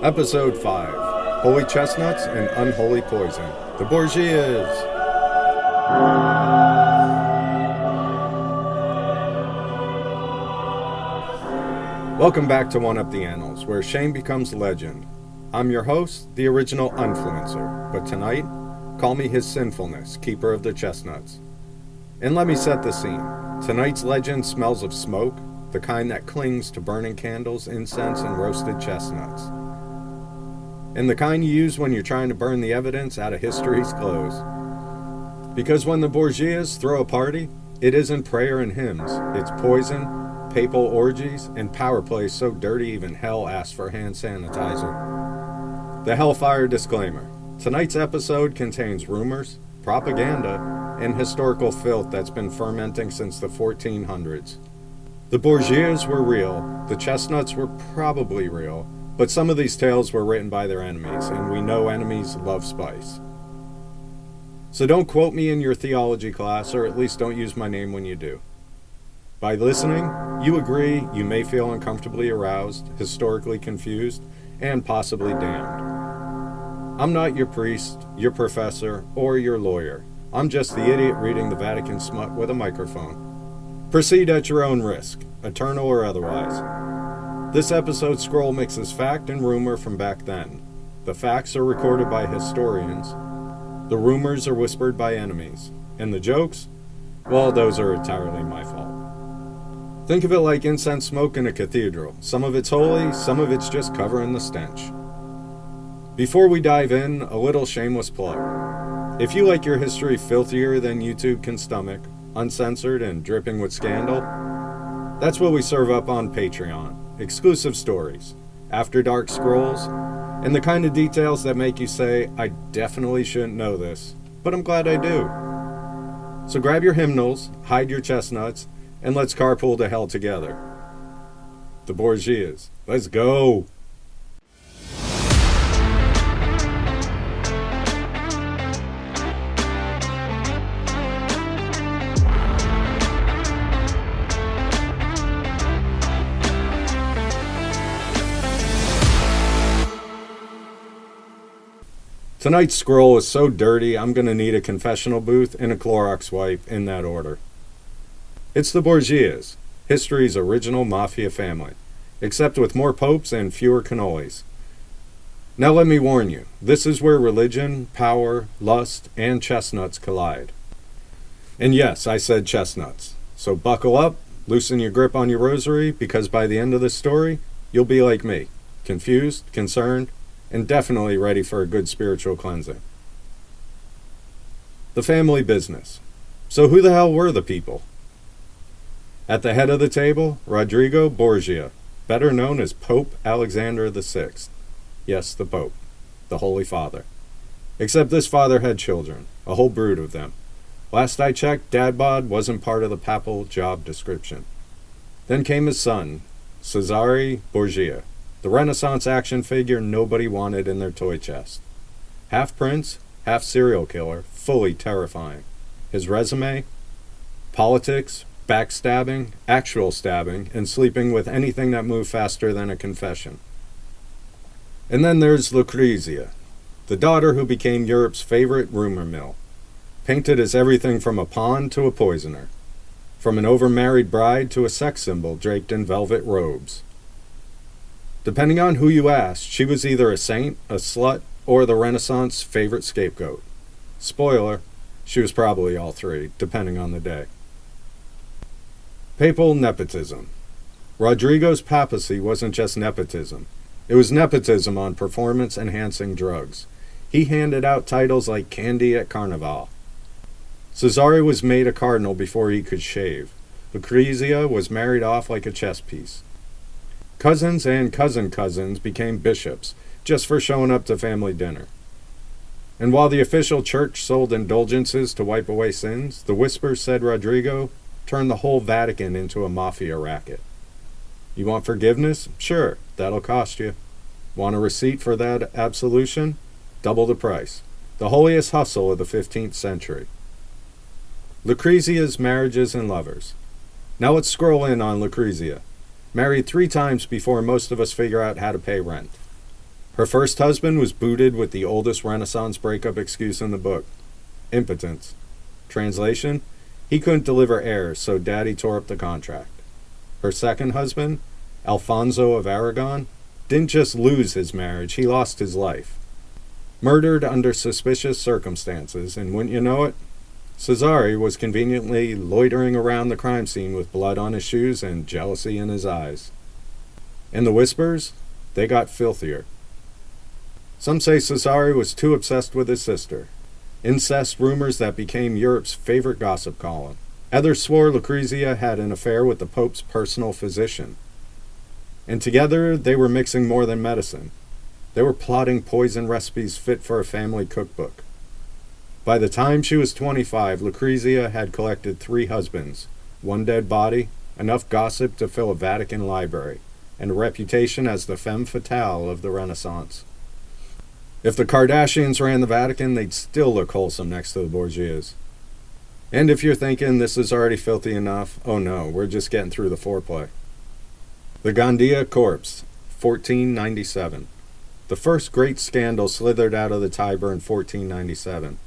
Episode 5, Holy Chestnuts and Unholy Poison, the Borgias. Welcome back to One Up the Annals, where shame becomes legend. I'm your host, the original Unfluencer, but tonight, call me His Sinfulness, Keeper of the Chestnuts. And let me set the scene. Tonight's legend smells of smoke, the kind that clings to burning candles, incense, and roasted chestnuts. And the kind you use when you're trying to burn the evidence out of history's clothes. Because when the Borgias throw a party, it isn't prayer and hymns, it's poison, papal orgies, and power plays so dirty even hell asks for hand sanitizer. The Hellfire Disclaimer. Tonight's episode contains rumors, propaganda, and historical filth that's been fermenting since the 1400s. The Borgias were real, the chestnuts were probably real, but some of these tales were written by their enemies, and we know enemies love spice. So don't quote me in your theology class, or at least don't use my name when you do. By listening, you agree you may feel uncomfortably aroused, historically confused, and possibly damned. I'm not your priest, your professor, or your lawyer. I'm just the idiot reading the Vatican smut with a microphone. Proceed at your own risk, eternal or otherwise. This episode's scroll mixes fact and rumor from back then. The facts are recorded by historians. The rumors are whispered by enemies. And the jokes? Well, those are entirely my fault. Think of it like incense smoke in a cathedral. Some of it's holy, some of it's just covering the stench. Before we dive in, a little shameless plug. If you like your history filthier than YouTube can stomach, uncensored and dripping with scandal, that's what we serve up on Patreon. Exclusive stories, after dark scrolls, and the kind of details that make you say, I definitely shouldn't know this, but I'm glad I do. So grab your hymnals, hide your chestnuts, and let's carpool to hell together. The Borgias. Let's go! Tonight's scroll is so dirty, I'm going to need a confessional booth and a Clorox wipe in that order. It's the Borgias, history's original mafia family, except with more popes and fewer cannolis. Now let me warn you, this is where religion, power, lust, and chestnuts collide. And yes, I said chestnuts. So buckle up, loosen your grip on your rosary, because by the end of this story, you'll be like me, confused, concerned, and definitely ready for a good spiritual cleansing. The family business. So who the hell were the people? At the head of the table, Rodrigo Borgia, better known as Pope Alexander VI. Yes, the Pope, the Holy Father. Except this father had children, a whole brood of them. Last I checked, dad bod wasn't part of the papal job description. Then came his son, Cesare Borgia, the Renaissance action figure nobody wanted in their toy chest. Half prince, half serial killer, fully terrifying. His resume? Politics, backstabbing, actual stabbing, and sleeping with anything that moved faster than a confession. And then there's Lucrezia, the daughter who became Europe's favorite rumor mill, painted as everything from a pawn to a poisoner, from an overmarried bride to a sex symbol draped in velvet robes. Depending on who you asked, she was either a saint, a slut, or the Renaissance favorite scapegoat. Spoiler, she was probably all three, depending on the day. Papal nepotism. Rodrigo's papacy wasn't just nepotism. It was nepotism on performance-enhancing drugs. He handed out titles like candy at carnival. Cesare was made a cardinal before he could shave. Lucrezia was married off like a chess piece. Cousins and cousin-cousins became bishops, just for showing up to family dinner. And while the official church sold indulgences to wipe away sins, the whispers said Rodrigo turned the whole Vatican into a mafia racket. You want forgiveness? Sure, that'll cost you. Want a receipt for that absolution? Double the price. The holiest hustle of the 15th century. Lucrezia's marriages and lovers. Now let's scroll in on Lucrezia. Married 3 times before most of us figure out how to pay rent. Her first husband was booted with the oldest Renaissance breakup excuse in the book: impotence. Translation: he couldn't deliver heirs, so daddy tore up the contract. Her second husband, Alfonso of Aragon, didn't just lose his marriage, he lost his life. Murdered under suspicious circumstances, and wouldn't you know it, Cesare was conveniently loitering around the crime scene with blood on his shoes and jealousy in his eyes. And the Whispers, they got filthier. Some say Cesare was too obsessed with his sister. Incest rumors that became Europe's favorite gossip column. Others swore Lucrezia had an affair with the Pope's personal physician. And together they were mixing more than medicine. They were plotting poison recipes fit for a family cookbook. By the time she was 25, Lucrezia had collected 3 husbands, 1 dead body, enough gossip to fill a Vatican library, and a reputation as the femme fatale of the Renaissance. If the Kardashians ran the Vatican, they'd still look wholesome next to the Borgias. And if you're thinking this is already filthy enough, oh no, we're just getting through the foreplay. The Gandia corpse, 1497. The first great scandal slithered out of the Tiber in 1497.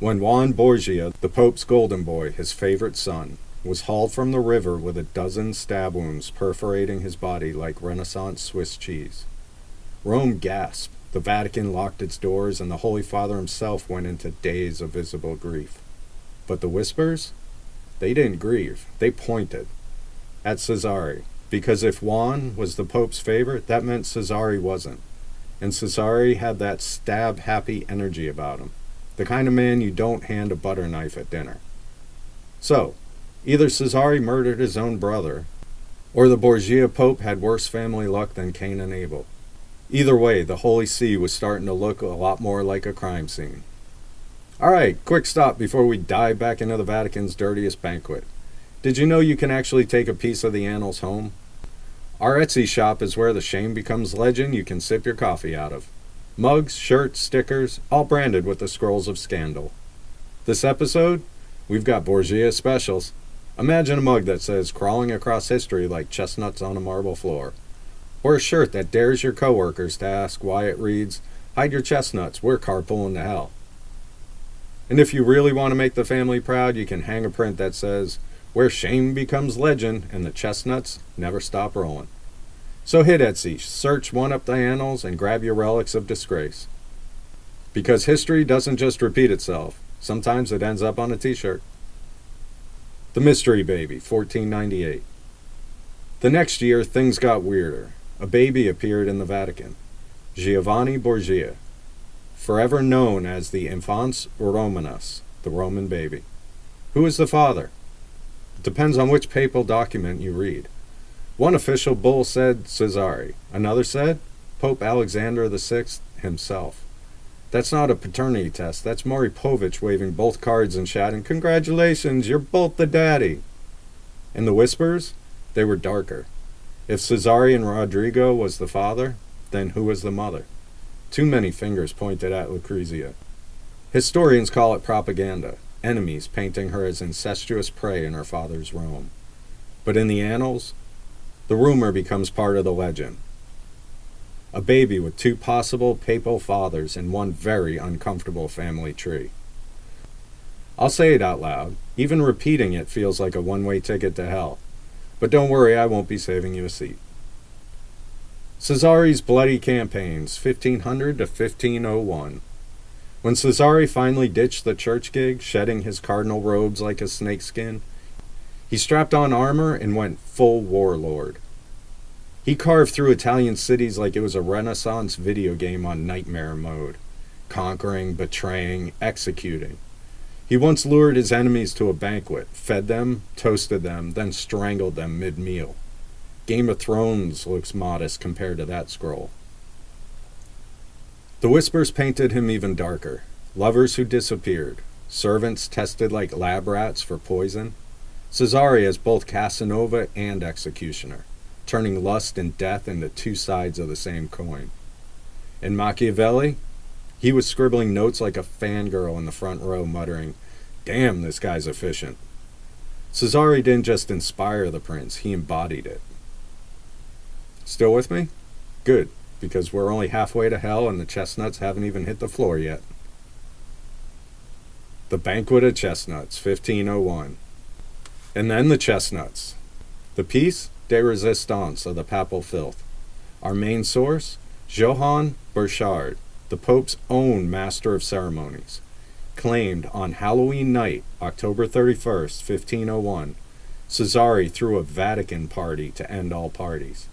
When Juan Borgia, the Pope's golden boy, his favorite son, was hauled from the river with a dozen stab wounds perforating his body like Renaissance Swiss cheese. Rome gasped, the Vatican locked its doors, and the Holy Father himself went into days of visible grief. But the Whispers? They didn't grieve, they pointed at Cesare, because if Juan was the Pope's favorite, that meant Cesare wasn't. And Cesare had that stab-happy energy about him, the kind of man you don't hand a butter knife at dinner. So, either Cesare murdered his own brother, or the Borgia Pope had worse family luck than Cain and Abel. Either way, the Holy See was starting to look a lot more like a crime scene. Alright, quick stop before we dive back into the Vatican's dirtiest banquet. Did you know you can actually take a piece of the annals home? Our Etsy shop is where the shame becomes legend you can sip your coffee out of. Mugs, shirts, stickers, all branded with the scrolls of scandal. This episode, we've got Borgia specials. Imagine a mug that says crawling across history like chestnuts on a marble floor. Or a shirt that dares your coworkers to ask why it reads, hide your chestnuts, we're carpooling to hell. And if you really want to make the family proud, you can hang a print that says, where shame becomes legend and the chestnuts never stop rolling. So hit Etsy, search One Up the Annals, and grab your relics of disgrace. Because history doesn't just repeat itself, sometimes it ends up on a t-shirt. The Mystery Baby, 1498. The next year, things got weirder. A baby appeared in the Vatican, Giovanni Borgia, forever known as the Infans Romanus, the Roman baby. Who is the father? It depends on which papal document you read. One official bull said Cesare, another said Pope Alexander VI himself. That's not a paternity test, that's Maury Povich waving both cards and shouting, congratulations, you're both the daddy. And the Whispers? They were darker. If Cesare and Rodrigo was the father, then who was the mother? Too many fingers pointed at Lucrezia. Historians call it propaganda, enemies painting her as incestuous prey in her father's Rome. But in the annals, the rumor becomes part of the legend. A baby with 2 possible papal fathers and 1 very uncomfortable family tree. I'll say it out loud. Even repeating it feels like a one-way ticket to hell. But don't worry, I won't be saving you a seat. Cesare's bloody campaigns, 1500 to 1501. When Cesare finally ditched the church gig, shedding his cardinal robes like a snakeskin, he strapped on armor and went full warlord. He carved through Italian cities like it was a Renaissance video game on nightmare mode, conquering, betraying, executing. He once lured his enemies to a banquet, fed them, toasted them, then strangled them mid-meal. Game of Thrones looks modest compared to that scroll. The Whispers painted him even darker. Lovers who disappeared, servants tested like lab rats for poison. Cesare as both Casanova and executioner, turning lust and death into 2 sides of the same coin. And Machiavelli? He was scribbling notes like a fangirl in the front row, muttering, damn, this guy's efficient. Cesare didn't just inspire the prince, he embodied it. Still with me? Good. because we're only halfway to hell and the chestnuts haven't even hit the floor yet. The Banquet of Chestnuts, 1501. And then the chestnuts. The piece de resistance of the papal filth. Our main source, Johann Burchard, the Pope's own master of ceremonies, claimed on Halloween night, October 31st, 1501, Cesare threw a Vatican party to end all parties.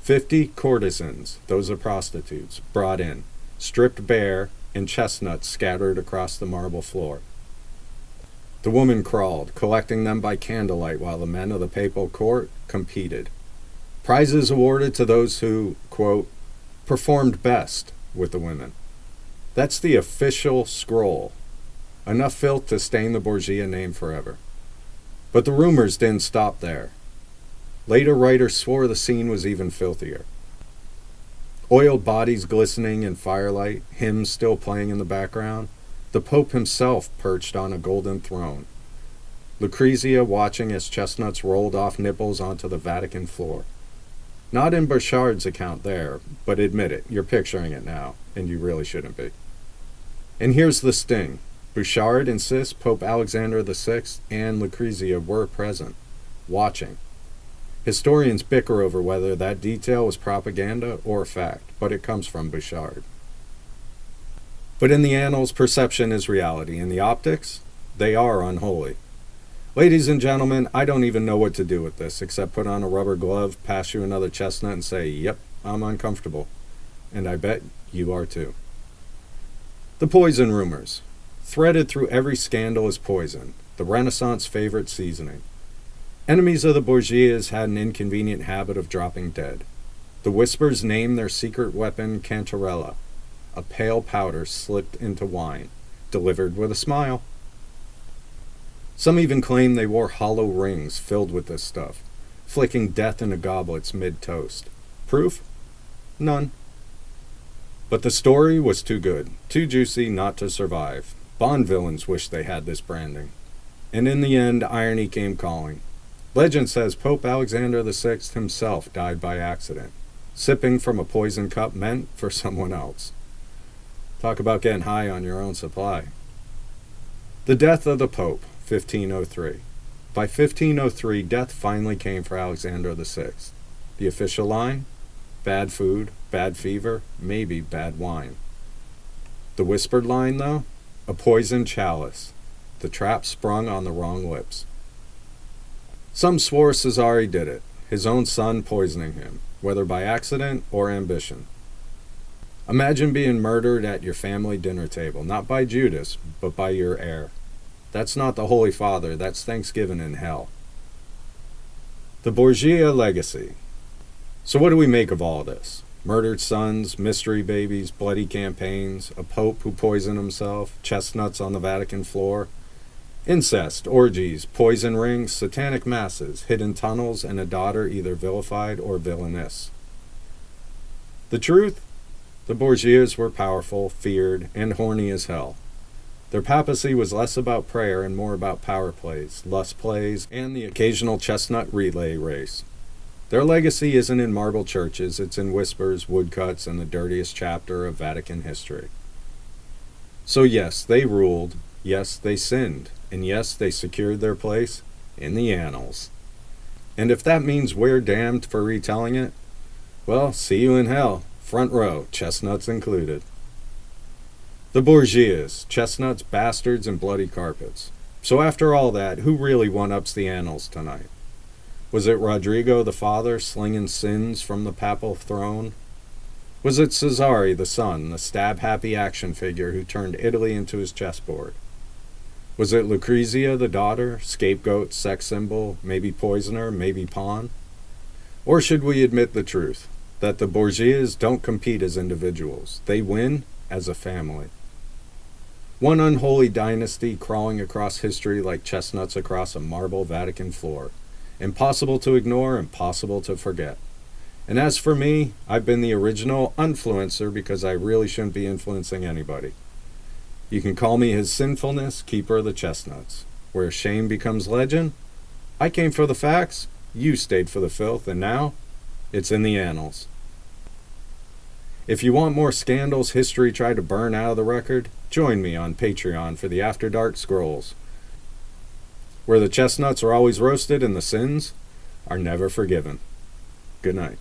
50 courtesans, those are prostitutes, brought in, stripped bare, and chestnuts scattered across the marble floor. The woman crawled, collecting them by candlelight while the men of the papal court competed. Prizes awarded to those who, quote, performed best with the women. That's the official scroll. Enough filth to stain the Borgia name forever. But the rumors didn't stop there. Later writers swore the scene was even filthier. Oiled bodies glistening in firelight, hymns still playing in the background, the Pope himself perched on a golden throne. Lucrezia watching as chestnuts rolled off nipples onto the Vatican floor. Not in Burchard's account there, but admit it, you're picturing it now, and you really shouldn't be. And here's the sting. Burchard insists Pope Alexander VI and Lucrezia were present, watching. Historians bicker over whether that detail was propaganda or fact, but it comes from Burchard. But in the annals, perception is reality, and the optics, they are unholy. Ladies and gentlemen, I don't even know what to do with this, except put on a rubber glove, pass you another chestnut, and say, yep, I'm uncomfortable. And I bet you are too. The poison rumors. Threaded through every scandal is poison, the Renaissance favorite seasoning. Enemies of the Borgias had an inconvenient habit of dropping dead. The whispers named their secret weapon cantarella, a pale powder slipped into wine, delivered with a smile. Some even claim they wore hollow rings filled with this stuff, flicking death into goblets mid-toast. Proof? None. But the story was too good, too juicy not to survive. Bond villains wished they had this branding. And in the end, irony came calling. Legend says Pope Alexander VI himself died by accident, sipping from a poison cup meant for someone else. Talk about getting high on your own supply. The death of the Pope, 1503. By 1503, death finally came for Alexander VI. The official line? Bad food, bad fever, maybe bad wine. The whispered line, though? A poisoned chalice. The trap sprung on the wrong lips. Some swore Cesare did it, his own son poisoning him, whether by accident or ambition. Imagine being murdered at your family dinner table, not by Judas, but by your heir. That's not the Holy Father, that's Thanksgiving in hell. The Borgia legacy. So what do we make of all this? Murdered sons, mystery babies, bloody campaigns, a pope who poisoned himself, chestnuts on the Vatican floor, incest, orgies, poison rings, satanic masses, hidden tunnels, and a daughter either vilified or villainous. The truth? The Borgias were powerful, feared, and horny as hell. Their papacy was less about prayer and more about power plays, lust plays, and the occasional chestnut relay race. Their legacy isn't in marble churches, it's in whispers, woodcuts, and the dirtiest chapter of Vatican history. So yes, they ruled, yes, they sinned, and yes, they secured their place in the annals. And if that means we're damned for retelling it, well, see you in hell, front row, chestnuts included. The Borgias, chestnuts, bastards, and bloody carpets. So after all that, who really one-ups the annals tonight? Was it Rodrigo the father slinging sins from the papal throne? Was it Cesare the son, the stab-happy action figure who turned Italy into his chessboard? Was it Lucrezia the daughter, scapegoat, sex symbol, maybe poisoner, maybe pawn? Or should we admit the truth, that the Borgias don't compete as individuals, they win as a family? One unholy dynasty crawling across history like chestnuts across a marble Vatican floor. Impossible to ignore, impossible to forget. And as for me, I've been the original influencer because I really shouldn't be influencing anybody. You can call me his sinfulness, keeper of the chestnuts. Where shame becomes legend, I came for the facts, you stayed for the filth, and now it's in the annals. If you want more scandals history tried to burn out of the record, join me on Patreon for the After Dark Scrolls, where the chestnuts are always roasted and the sins are never forgiven. Good night.